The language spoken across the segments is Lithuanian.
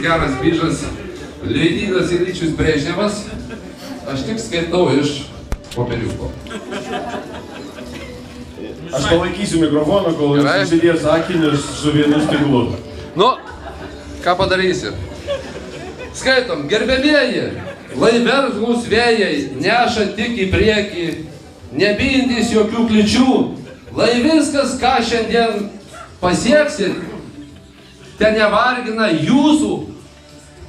geras bižas Leonidas Iličius Brežnevas. Aš tik skaitau iš popieriuko. Aš palaikysiu mikrofoną, kol susidės akinius su vienu stiklu. Nu, ką padarysi? Skaitom, gerbėmieji, laiveržlūs vėjai neša tik į priekį, nebijantys jokių kliūčių, lai viskas, ką šiandien pasieksit, te nevargina jūsų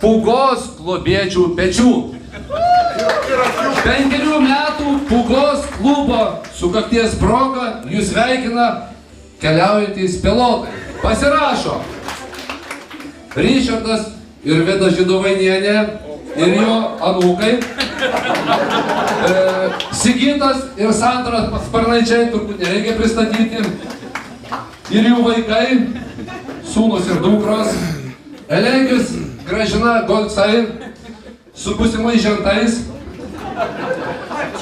pūgos globėčių pečių. 5 metų pūgos klubo sukakties proga jūs sveikina keliaujantys pilotai. Pasirašo Ričardas ir Vida Židovainienė ir jo anūkai, Sigitas ir Sandra Sparnaičiai, turbūt nereikia pristatyti, ir jų vaikai, sūnus ir dukros, Elegijus Gražina Golcai su būsimais žentais,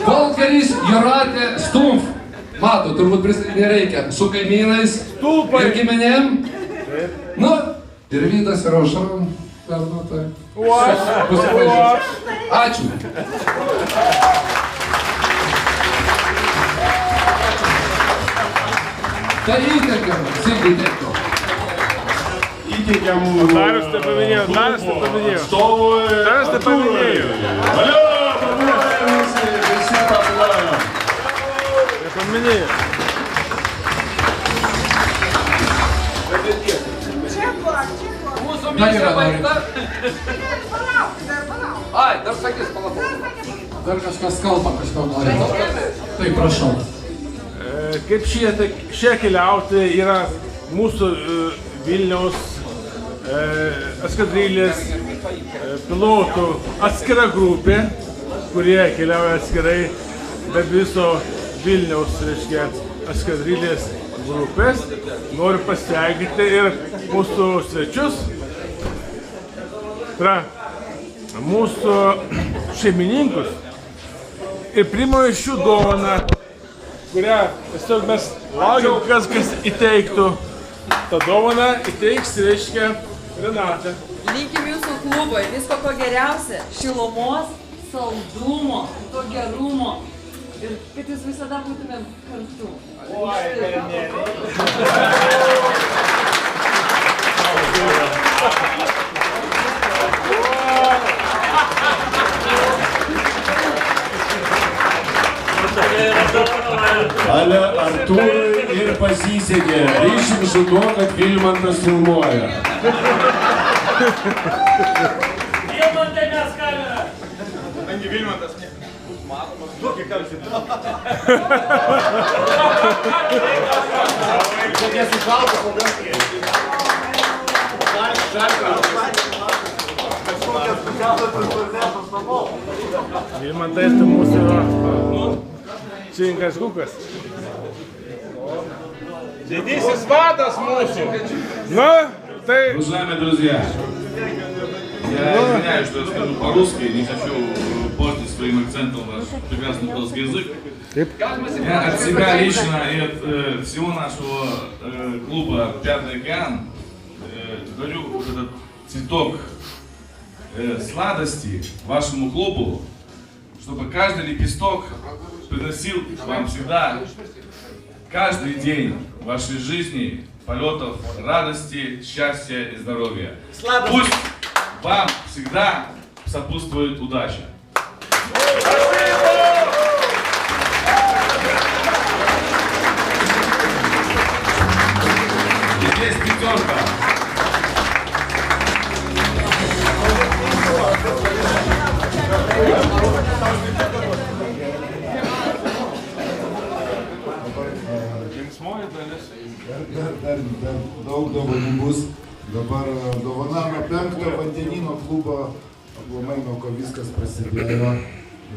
Volkeris Jūratė Stumf, mato, turbūt pristatyti nereikia, su kaimynais ir giminėm, nu, ir Vytas ir Aušra, ačiū. Tai įteikiam, Sigitėkio. Įteikiam Darius tai paminėjo. Darius tai paminėjo. Valio, pabuojam visi pabuojam. Nepaminėjo. Mūsų misija baigta. Ai, dar sakys palauk. Dar kažkas kalba, kažko nori. Tai prašau. Kaip šie keliautojai yra mūsų Vilniaus eskadrilės pilotų atskira grupė, kurie keliauja atskirai be viso Vilniaus, reiškia, eskadrilės grupės. Noriu pasveikinti ir mūsų svečius, mūsų šeimininkus ir priimu iš jų dovaną, kurią tiesiog mes laukiam, kas įteiktų. Ta dovana įteiks, reiškia, Renata. Linkim jūsų klubui visko ko geriausia, šilumos, saldumo, to gerumo ir kad jūs visada būtumėm kartu. Oi, Ale Artūrui ir pasisekė. Ryšim su tuo, kad Vilmantas filmuoja. Vilmantai mes kamerą. Kadangi Vilmantas matomas, duokį kalsit. Kokie sušalko, kokios Vilmantais tai mūsų yra Cinkas Kukas. Didysis vadas mūsу. Ну, tai... Уважаемые друзья, я извиняюсь, что я скажу по-русски, не хочу портить своим акцентом ваш прекрасный русский язык. Я от себя лично и от всего нашего клуба «Пятый океан» дарю вот этот цветок сладости вашему клубу, чтобы каждый лепесток приносил вам всегда, каждый день вашей жизни, полетов, радости, счастья и здоровья. Пусть вам всегда сопутствует удача. И здесь пятерка. Dar daug dovanų bus. Dabar dovana nuo 5 vandenyno klubo, aplamai nuo ko viskas prasidėjo.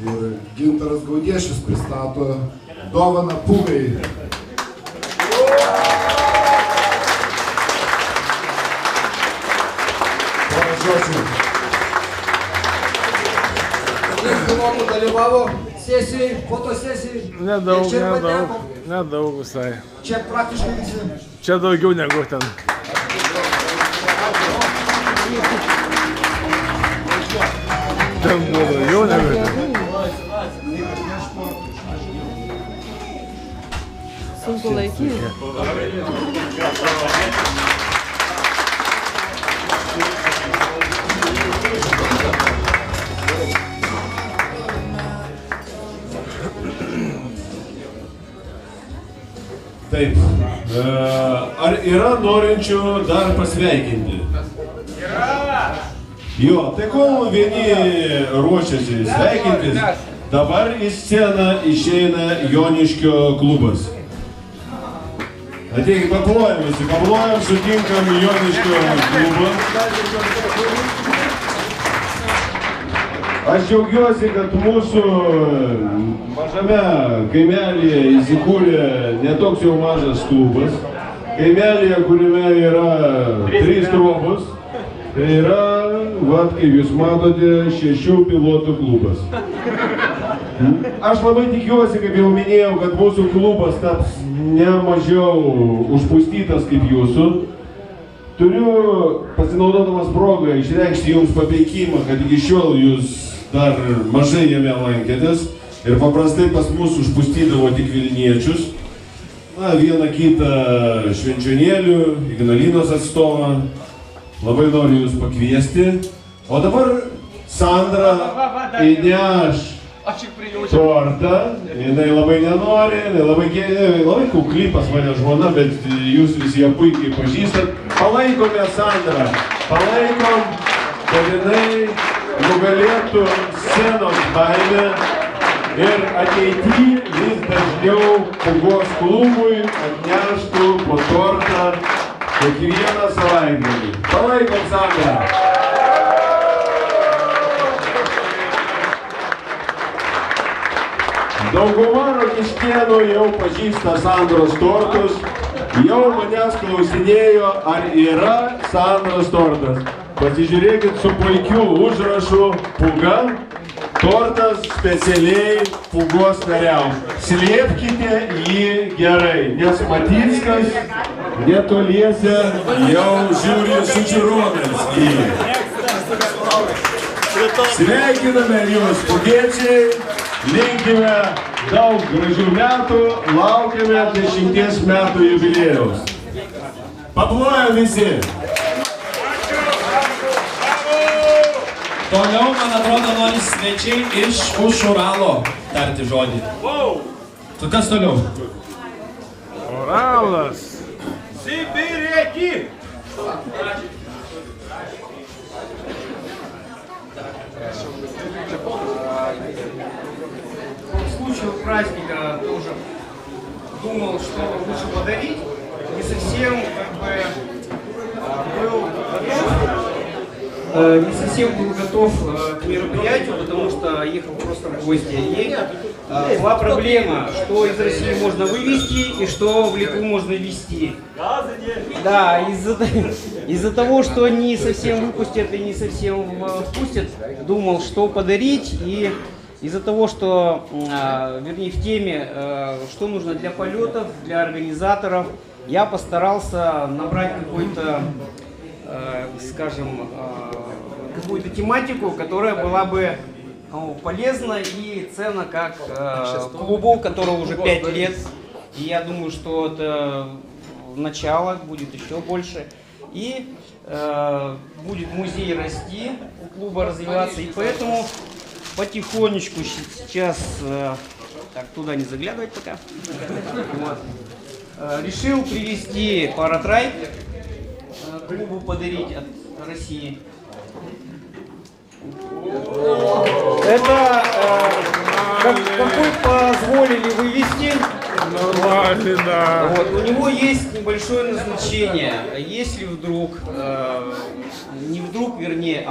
Ir Gintaras Gaudiešius pristato dovaną pūgai. Porą žodžių. Kiek pilotų dalyvavo sesijai, fotosesijai? Nedaug visai. Čia praktiškai visi. Čia daugiau negu ten. Там буду, Юля говорит. Sunku laikyti. Taip. Ar yra norinčių dar pasveikinti? Jo, tai kol vieni ruošiasi sveikintis, dabar į sceną išeina Joniškio klubas. Ateikit, paplojam visi, paplojam, sutinkam Joniškio klubą. Aš džiaugiuosi, kad mūsų mažame kaimelyje įsikūrė netoks jau mažas klubas. Kaimelyje, kuriame yra 3 trobos, tai yra, vat, kaip jūs matote, 6 pilotų klubas. Aš labai tikiuosi, kaip jau minėjau, kad mūsų klubas taps ne mažiau užpustytas kaip jūsų. Turiu, pasinaudodamas progą, išreikšti jums papeikimą, kad iki šiol jūs dar mažai jame lankėtės ir paprastai pas mus užpustydavo tik Vilniečius. Na, vieną kitą švenčionėlių, Ignalinos atstovą. Labai noriu jūs pakviesti. O dabar Sandra įneš tortą. Jinai labai nenori, labai kukli pas mane žmona, bet jūs visi ją puikiai pažįstat. Palaikome Sandrą, palaikom, kad jinai nugalėtų scenos baimę ir ateityje vis dažniau Pūgos klubui atneštų po tortą kiekvieną savaitgalį. Palaikom Sandrą! Dauguma rokiškėnų jau pažįsta Sandros tortus, jau manęs klausinėjo, ar yra Sandros tortas. Pasižiūrėkit su puikiu užrašu Pūga, tortas specialiai Pūgos nariams. Slėpkite jį gerai, nes Matickas netoliese jau žiūri su žiūronais į jį. Sveikiname jūs, pūgiečiai, linkime daug gražių metų, laukiame 10 metų jubiliejaus. Paplojam visi! Toliau, man atrodo, nori svečiai iš už Uralo tarti žodį. Tu kas toliau? Uralas. Сибиряки! В случае праздника тоже думал, что лучше подарить. Не совсем был готов к мероприятию, потому что ехал просто в гости. И была проблема, что из России можно вывезти и что в Литву можно везти. Да, из-за того, что не совсем выпустят и не совсем впустят, думал, что подарить. И из-за того, что, вернее, в теме, что нужно для полетов, для организаторов, я постарался набрать какой-то, скажем, какую-то тематику, которая была бы полезна и ценна как клубу, которого уже 5 лет. И я думаю, что это начало, будет еще больше. И будет музей расти, у клуба развиваться. И поэтому потихонечку сейчас, так, туда не заглядывать пока, вот. Решил привезти паратрайк, клубу подарить от России. Это какой позволили вывести. Нормально, да. Вот, у него есть небольшое назначение. Если вдруг, не вдруг, вернее,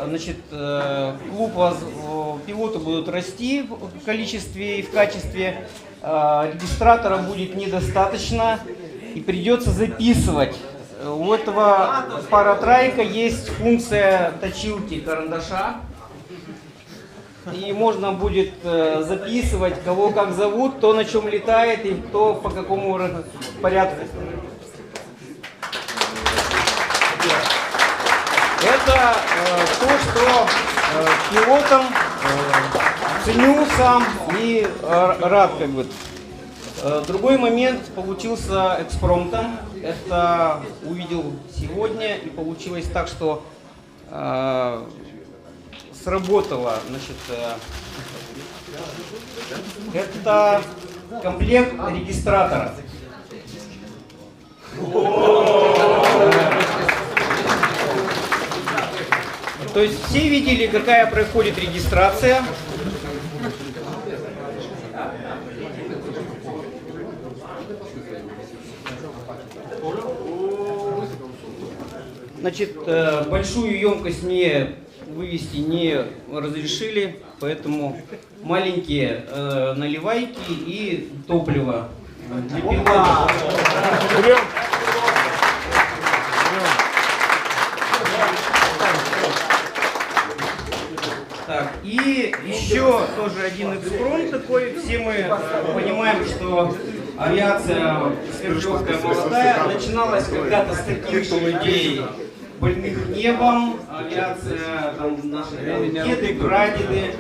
значит, клуб пилоты будут расти в количестве и в качестве, регистратора будет недостаточно и придется записывать. У этого паратрайка есть функция точилки карандаша. И можно будет записывать, кого как зовут, кто на чем летает и кто по какому порядку. Это то, что пилотом ценю сам и рад как бы. Другой момент получился экспромтом. Это увидел сегодня и получилось так, что сработало. Значит, это комплект регистратора. То есть все видели, какая происходит регистрация. Значит, большую емкость мне вывести не разрешили, поэтому маленькие наливайки и топливо для пилота. Так, и еще тоже один экспромт такой. Все мы понимаем, что авиация сверхлегкая молодая начиналась когда-то с таких людей больных небом. Авиация, там наши деды, прадеды.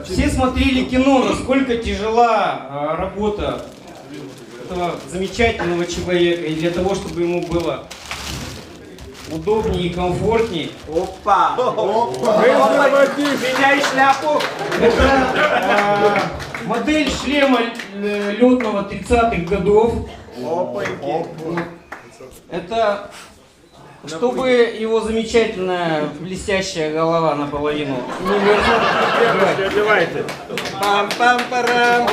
Все смотрели кино, насколько тяжела работа этого замечательного человека, и для того, чтобы ему было удобнее и комфортнее. Опа! Меняй шляпу! Это модель шлема летного 30-х годов. Это чтобы его замечательная блестящая голова наполовину не вернула. Давайте. Пам-пам-парам.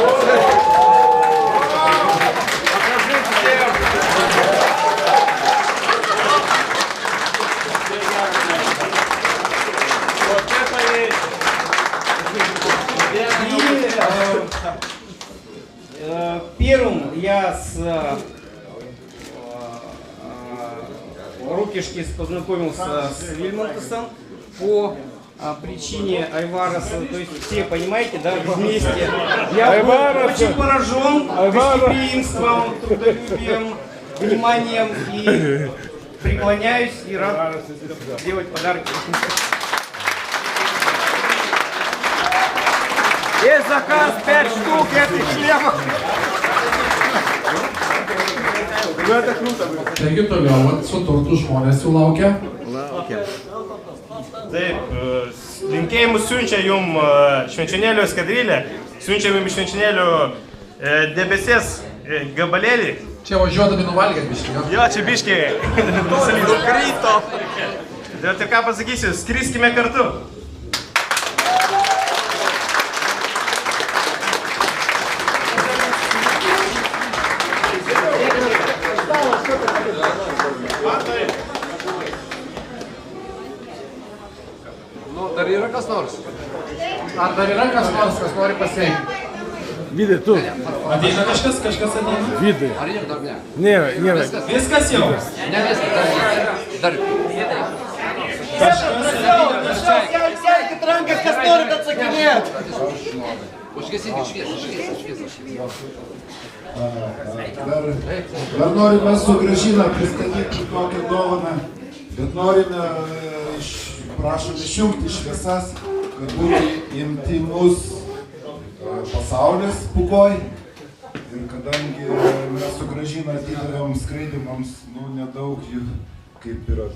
Первым я с Рукишки познакомился с Вильмонтесом по причине Айвароса. То есть все понимаете, да, вместе. Я был очень поражен гостеприимством, трудолюбием, вниманием и преклоняюсь и рад сделать подарки. Есть заказ 5 штук этих шлемов. Nu это круто. Taigi toliau, vat, su turtu žmonės jau laukia. Taip, linkėjimus siunčia jum švenčionėlių eskadrilė, siunčia jum švenčionėlių debesies gabalėlį. Čia važiuodami nuvalgėt biškį. Jo, čia biškį. Nukrito. Tai ką pasakysiu, skriskime kartu. Dar yra kas nors? Ar dar yra kas nors, kas nori pasveikti? Vidai, tu. Ateina kažkas ateina. Vidai. Ar ir dar ne? Nėra. Viskas jau. Ne viskas, dar. Kelkit rankas, kas norit atsakinėt. Užgesinkit šviesą. Dar norime su Gražina pristatyti tokią dovaną, bet norime prašom išjungti šviesas, kad būtų intymus pasaulis Pūgoj. Ir kadangi mes su Gražina atidavėm skraidimams, nedaug jų, kaip yra,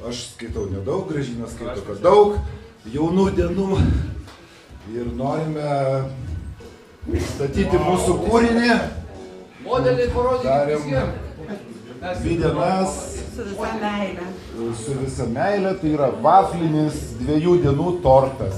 aš skaitau nedaug, Gražina skaito, kad daug jaunų dienų. Ir norime pristatyti mūsų kūrinį. Modelį parodykit visiems. 2 dienas su visa meile, tai yra vaflinis 2 dienų tortas.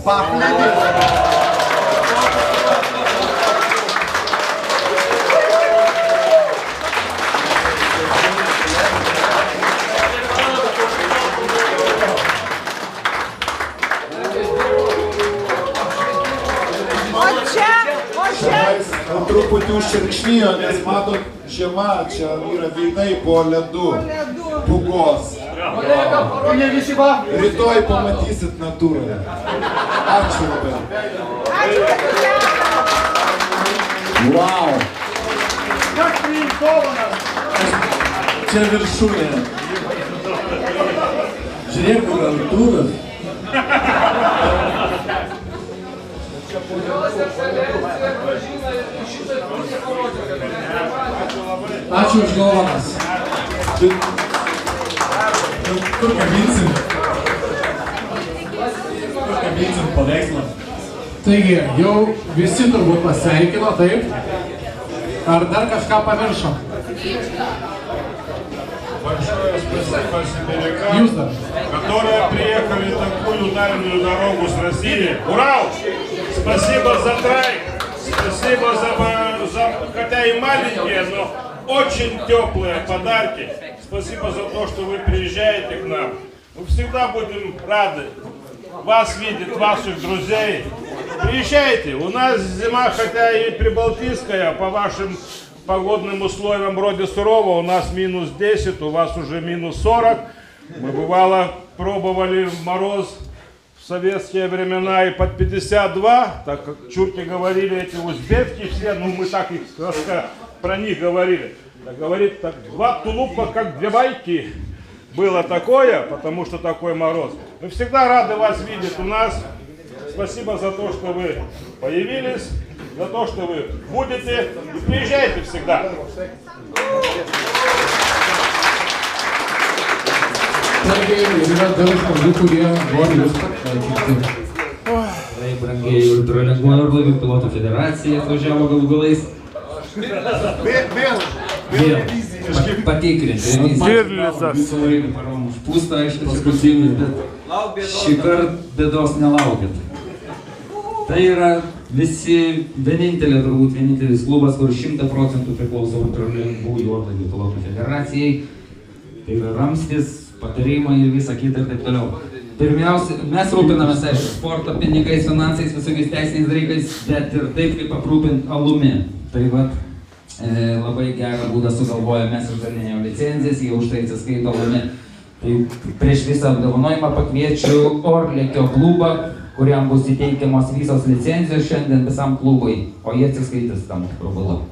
Truputį užšerkšnijo, nes matot, žiema, čia yra veidai po ledu, Pūgos. Rytoj pamatysit natūrą. Ačiū labai. Wow. čia viršūnė. Žiūrėk, kur Artūras. Ačiū už dovanas. Kur kabinsim? Paveikslą. Taigi, jau visi turbūt pasveikino, taip? Ar dar kažką pamiršom? Большое спасибо сибирякам, Jūs dar. которые приехали такую дальнюю дорогу с России. Урал! Спасибо за трайк, спасибо за хотя и маленькие, но очень теплые подарки. Спасибо за то, что вы приезжаете к нам. Мы всегда будем рады вас видеть, ваших друзей. Приезжайте, у нас зима хотя и прибалтийская, по вашим погодным условиям вроде сурово, у нас минус 10, у вас уже минус 40. Мы бывало пробовали мороз в советские времена и под 52, так как чурки говорили, эти узбеки все, ну мы так их про них говорили. Так говорит, так, 2 тулупа как 2 байки. Было такое, потому что такой мороз. Мы всегда рады вас видеть у нас. Спасибо за то, что вы появились, за то, что вы будете и приезжайте всегда. Taigi, yra daug žmonių, kurie nori jūs pasveikinti. Tai brangieji ultralengvuoju orlaivių pilotų federacija atvažiavo galais. Vėl patikrinti. Visą laiką parom užpūstą, aišku, paskutinis, bet šį kartą bėdos nelaukit. Tai yra vienintelis klubas, kur 100% priklauso ultralengvųjų orlaivių pilotų federacijai. Tai yra ramstis, patarimai ir visa kita ir taip toliau. Pirmiausia, mes rūpinamės, aišku, sporto, pinigais, finansais, visokiais teisiniais dalykais, bet ir taip kaip aprūpinti alumi. Tai vat, labai gerą būdą sugalvojo, mes uždarinėjom licenzijas, jie už tai atsiskaito alumi. Tai prieš visą apdovanojimą pakviečiu Orlėkio klubą, kuriam bus įteikiamos visos licenzijos šiandien visam klubui, o jie atsiskaitys tam prabalo.